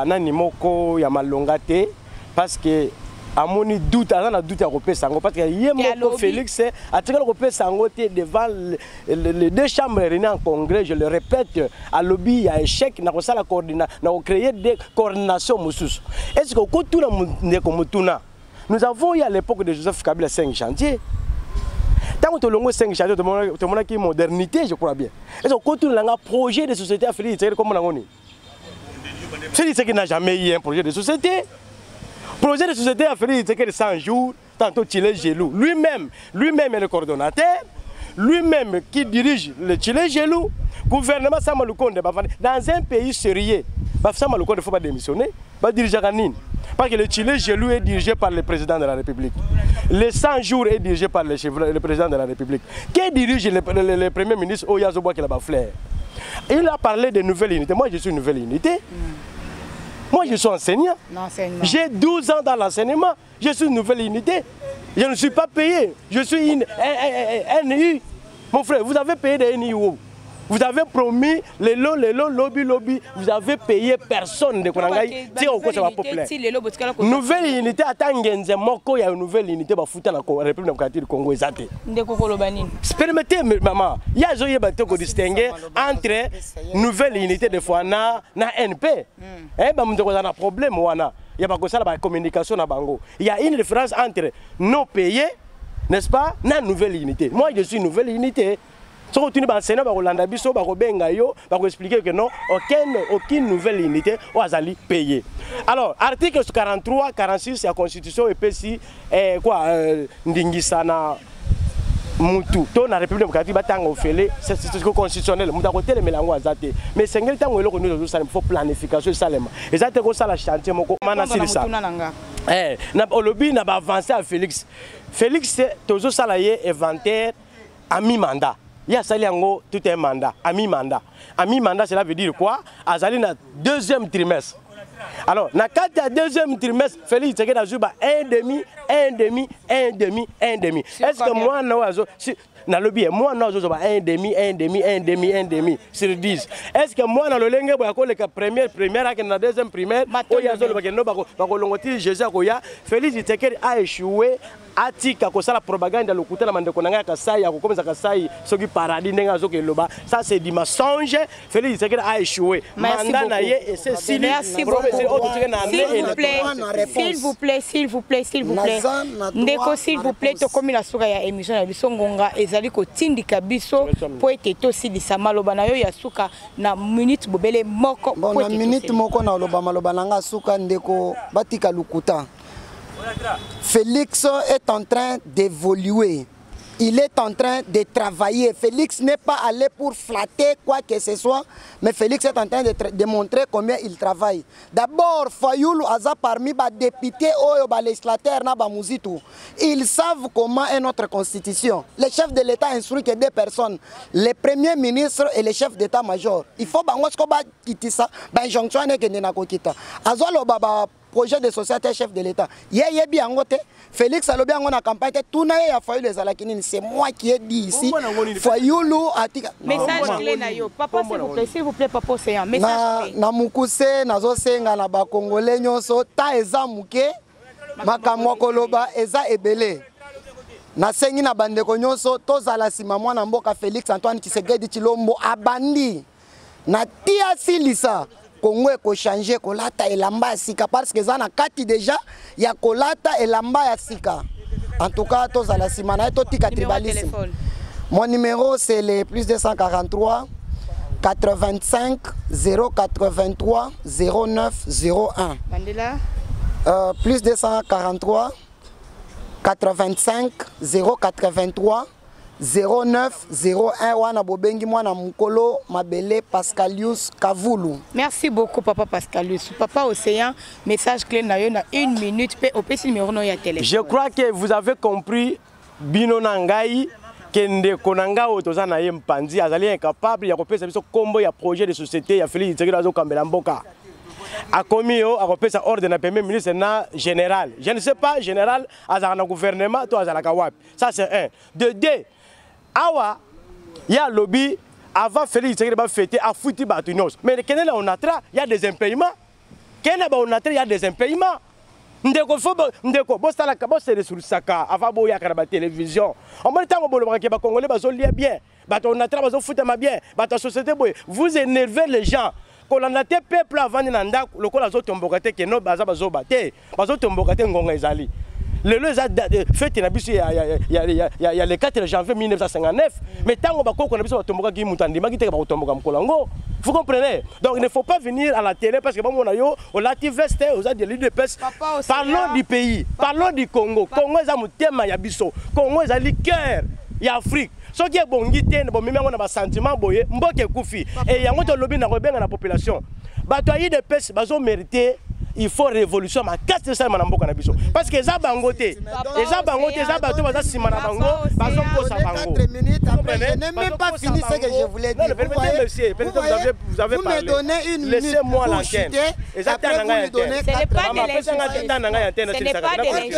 Speaker 1: nani moko ya malonga te parce que amoni doute azana doute ya kopesa ngo parce que ye moko Félix a tiré le kopesa ngo te devant les deux chambres réunies en congrès, je le répète, à lobby il y a échec na kosala coordination na créer des coordinations mususu. Est-ce que tout na ndeko mutuna nous avons eu à l'époque de Joseph Kabila 5 chantiers. Tant que tu as 5 chantiers, tu as qui modernité, je crois bien. Est-ce que tu as un projet de société à Félix comme on a dit? Félix qui n'a jamais eu un projet de société. Projet de société a fait 100 jours, tantôt Chile Gelou. Lui-même est le coordonnateur, lui-même qui dirige le Chile Gelou, gouvernement Samaloukonde, dans un pays sérieux. Samaloukonde ne faut pas démissionner, pas diriger Ranine. Parce que le Chile Gelou est dirigé par le président de la République. Les 100 jours est dirigé par le président de la République. Qui dirige le premier ministre Oyazoboa qui l'a Flair? Il a parlé de nouvelles unités. Moi, je suis une nouvelle unité. Moi, je suis enseignant. J'ai 12 ans dans l'enseignement. Je suis une nouvelle unité. Je ne suis pas payé. Je suis une NU. Mon frère, vous avez payé des NU. Vous avez promis les lobby. Vous avez payé personne de Konangaï. Nouvelle unité, attendez, Moko, il y a une nouvelle unité pour foutre la République démocratique du Congo. Permettez, maman, il y a un distinguer entre nouvelle unité de Fouana et NP. Il y a un problème. Il y a une communication. Il y a une différence entre non payés, n'est-ce pas, et nouvelle unité. Moi, je suis une nouvelle unité. Si on continue à enseigner, on va expliquer que non, aucune nouvelle unité va payer. Alors, article 43, 46 de la Constitution et PSI, quoi, Ndingisana Moutou, la République démocratique, c'est constitutionnel, mais c'est un temps où il faut planification. Et ça, c'est ça la chantier. Le lobby n'a pas avancé à Félix. Félix, c'est toujours salarié inventaire à mi-mandat. Il y a tout un mandat, à mi-mandat. À mi-mandat, cela veut dire quoi? Azali na deuxième trimestre. Alors, dans le deuxième trimestre, Félix, c'est un demi. Est-ce que moi, dans le biais, moi, non, je un demi, sur 10. Est-ce que moi, dans le lingue, la première, la deuxième primaire, Félix a échoué. Atika ko sala propagande ya lokuta na mandeko nanga kasai ya kokomeza kasai soki paradis ndenga zoke loba ça c'est du mensonge. Félix Tshisekedi a échoué mandat na ye et c'est s'il vous plaît ndeko s'il vous plaît to komi na suka ya émission ya biso ngonga ezali ko tindika biso po ete to silisa maloba na yo ya suka na minute bobele moko
Speaker 2: bon na minute moko na loba maloba nanga suka ndeko batika lokuta. Félix est en train d'évoluer. Il est en train de travailler. Félix n'est pas allé pour flatter quoi que ce soit, mais Félix est en train de montrer combien il travaille. D'abord, Fayoulou Aza parmi les députés ou les législateurs, ils savent comment est notre constitution. Le chef de l'État instruit que deux personnes, le premier ministre et le chef d'État-major. Il faut que ça, injonction projet de société chef de l'État. Félix a bien en campagne. Tout n'a pas les alakines. C'est moi qui ai dit ici. Fayoulou Atika.
Speaker 3: Message clé na yo. Papa s'il vous plaît, papa c'est un message clé.
Speaker 2: Na mukuse na zo senga na ba Congolais nyonso ta eza muke makamwa koloba eza ebele. Na sengi na bandeko nyonso tozala sima mwana mboka Félix Antoine Tshisekedi Tshilombo abandi. Na tia silisa Congo eko changer kolata elamba sika parce que ça na kati déjà ya kolata elamba ya sika. En tout cas tozala sima na to tika tribalisme. Mon numéro c'est le plus 243 85 083 09 01.
Speaker 3: Mandela
Speaker 2: Plus 243 85 083 09 01 wana bobengi mwana mukolo mabele Pascalius Kavulu.
Speaker 3: Merci beaucoup papa Pascalius. Papa Océan, message clé na yo na 1 minute pe opesi numéro no ya téléphone.
Speaker 1: Je crois que vous avez compris bino nangai kende konanga otoza na yempanzi azali incapable ya kopesa biso kombo ya projet de société ya Félix Tshisekedi azo kambela mboka. a commis sa ordre de premier ministre na général. Je ne sais pas général à un gouvernement toi à la Kawap. Ça c'est un. De deux, awa il y a lobby avant Félix Tshisekedi va fêter à fouti batunos. Mais Kenya on a il y a des impayements. Kenya on a il y a des impayements. Ndeko fo ndeko bosala ka bosere sur saka avant boya karaba télévision. En même temps bolo ba congolais bazo lier bien. Bato on a bazo fouta ma bien. Bato société boy. Vous énervez les gens. Quand on a peuple avant nanda lokola zo tombokate ke no baza bazo baté. Bazo tombokate ngonga ezali. Le fête il y a le 4 janvier 1959. Mais tant qu'on a besoin de tomber qui mutandi, magité va tomber comme Colongo. Vous comprenez? Donc il ne faut pas venir à la télé parce que bon on a yo au latif veste aux a de l'UDPS. Parlons du pays, parlons du Congo. Congo est un thème ya biso. Congo est le cœur ya Afrique. Ce qui est bon guité, bon même on a un sentiment boye, mboke kufi et y a un lobby na rebenga la population. Batoyi de pes bazo mériter. Il faut révolution ma casse ça manamboka na biso parce que za bangote za bato baza sima na bango bazo posa bango.
Speaker 2: 4 minutes après je n'ai même pas fini ce que je voulais dire.
Speaker 1: Vous avez
Speaker 2: vous me donnez une minute.
Speaker 1: Laissez-moi l'antenne.
Speaker 2: Après vous me donnez 4
Speaker 3: minutes.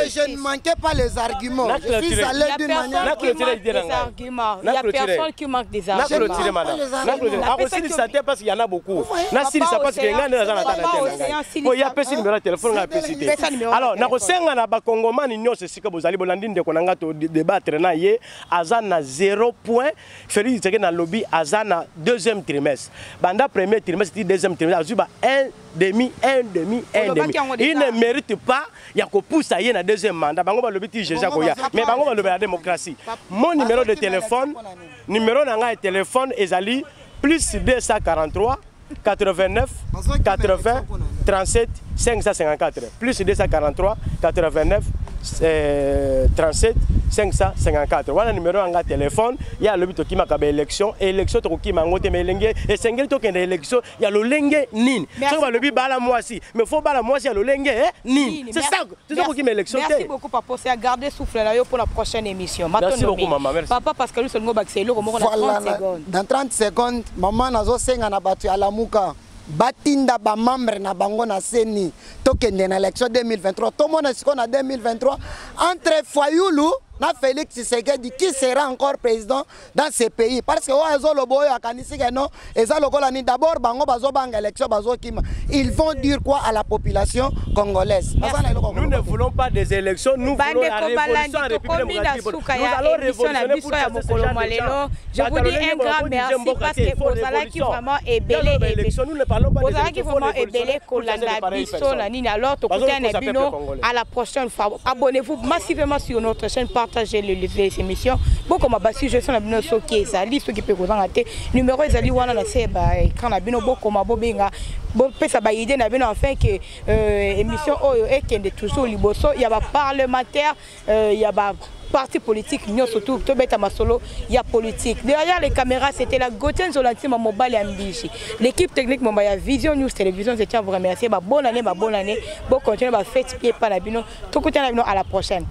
Speaker 2: Je ne manquais pas les arguments. Je suis allé d'une manière
Speaker 3: il y a personne qui manque des arguments.
Speaker 1: Parce qu'il y en a beaucoup. Parce que numéro de téléphone à péciter. Alors, na kosenga na ba Congomani nyose sika bozali bolandi ndeko nanga to débattre na ye azana 0 point. Félix Tshisekedi na lobby azana deuxième trimestre. Banda premier trimestre deuxième trimestre azuba un demi. Il ne mérite pas ya ko poussa ye na deuxième mandat. Bango ba lobby ti Jésus koya. Mais bango ba lobby la démocratie. Mon numéro de téléphone, numéro nanga de téléphone ezali plus 243 89 80 37 554 plus 243 89 37 554 voilà numéro anga téléphone il y a le but qui m'a élection to qui m'a ngote mais lenge et sengeli to kende élection il y a le lenge nini ça va le bi bala moi si mais faut bala moi si le lenge nini c'est ça tout ça qui m'élection.
Speaker 3: Merci beaucoup papa, c'est garder souffle là pour la prochaine émission.
Speaker 1: Merci beaucoup maman, merci
Speaker 3: papa parce que nous sommes baxelo comme on a 30 secondes.
Speaker 2: Dans 30 secondes maman nazo senga na batu ala muka batinda ba membre na bango na seni tokende na élection 2023 tout le monde est en 2023 entre Fayulu na Félix Tshisekedi qui sera encore président dans ce pays parce que oazo loboyo akanisi que non eza lokola ni d'abord bango bazo banga élection bazo kima ils vont dire quoi à la population congolaise.
Speaker 1: Nous ne voulons pas des élections, nous voulons la révolution en République démocratique. Nous allons révolutionner pour chasser ces gens de gens.
Speaker 3: Je vous dis un grand merci parce que Bozala qui vraiment est belé
Speaker 1: nous ne parlons pas
Speaker 3: Bozala qui vraiment est belé kolanda biso la nini alors to côté na bino à la prochaine fois. Abonnez-vous massivement sur notre chaîne, partagez les émissions. Beaucoup ma basi je suis na bino so qui ezali so qui peut kozanga te numéro ezali wana na se ba écran na bino beaucoup ma bobenga bo pesa ba idée na bino enfin que émission oyo ekende toujours liboso il y a ba parlementaire il y a ba parti politique, nous surtout, tout bête à Masolo, il y a politique. Derrière les caméras, c'était la Gauthier Zolanti, ma mobile et Ambishi. L'équipe technique, mon Vision News Télévision, je tiens à vous remercier. Bonne année, bonne année. Bon continuer, faites pied par la bino. Tout côté à la prochaine.